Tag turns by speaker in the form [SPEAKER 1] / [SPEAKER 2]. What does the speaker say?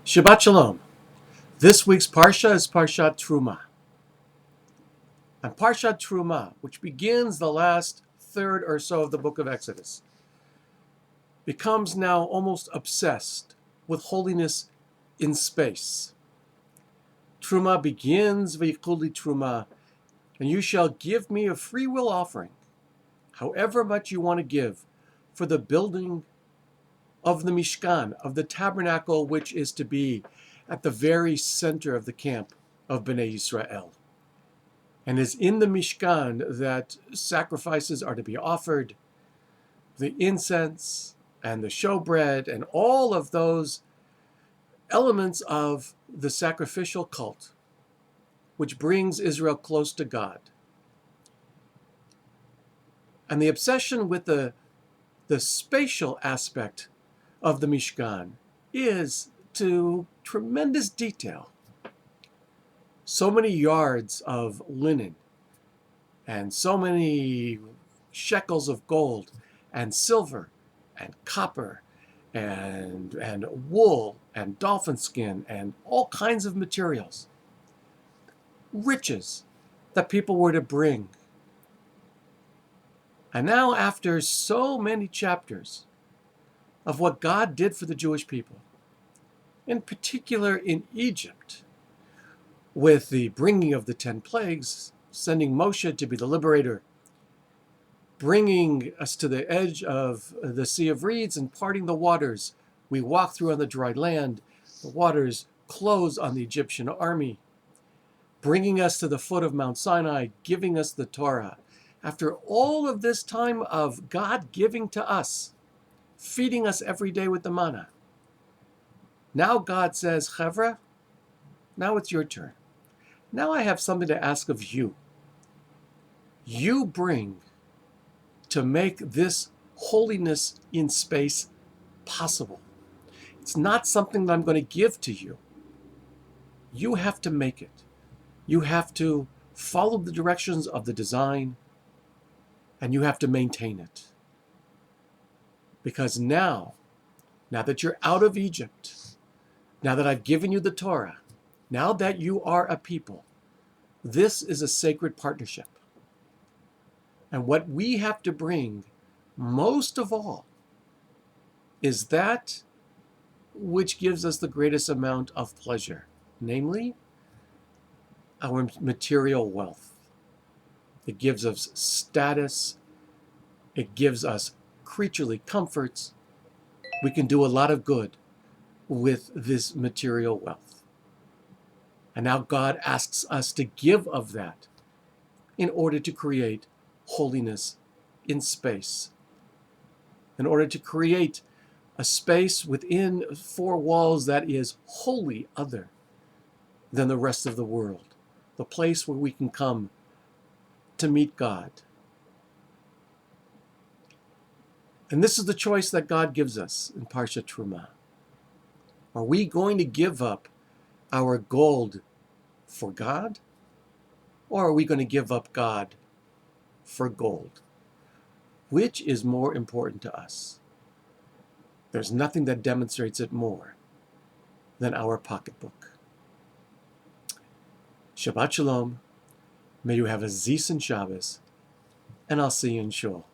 [SPEAKER 1] Shabbat Shalom. This week's Parsha is Parshat Terumah. And Parshat Terumah, which begins the last third or so of the book of Exodus, becomes now almost obsessed with holiness in space. Terumah begins, V'yikuli Terumah, and you shall give me a free will offering, however much you want to give, for the building of the Mishkan, of the tabernacle, which is to be at the very center of the camp of Bnei Yisrael. And it's in the Mishkan that sacrifices are to be offered, the incense and the showbread and all of those elements of the sacrificial cult, which brings Israel close to God. And the obsession with the spatial aspect of the Mishkan is to tremendous detail. So many yards of linen and so many shekels of gold and silver and copper and wool and dolphin skin and all kinds of materials, riches that people were to bring. And now, after so many chapters of what God did for the Jewish people, in particular in Egypt, with the bringing of the 10 plagues, sending Moshe to be the liberator, bringing us to the edge of the Sea of Reeds and parting the waters. We walk through on the dry land. The waters close on the Egyptian army, bringing us to the foot of Mount Sinai, giving us the Torah. After all of this time of God giving to us, feeding us every day with the manna, now God says, Chevra, now it's your turn. Now I have something to ask of you. You bring to make this holiness in space possible. It's not something that I'm going to give to you. You have to make it. You have to follow the directions of the design, and you have to maintain it. Because now that you're out of Egypt, now that I've given you the Torah, now that you are a people, this is a sacred partnership. And what we have to bring, most of all, is that which gives us the greatest amount of pleasure, namely, our material wealth. It gives us status. It gives us creaturely comforts. We can do a lot of good with this material wealth. And now God asks us to give of that in order to create holiness in space, in order to create a space within four walls that is wholly other than the rest of the world, the place where we can come to meet God. And this is the choice that God gives us in Parshat Terumah. Are we going to give up our gold for God, or are we going to give up God for gold? Which is more important to us? There's nothing that demonstrates it more than our pocketbook. Shabbat Shalom. May you have a Zis and Shabbos, and I'll see you in Shul.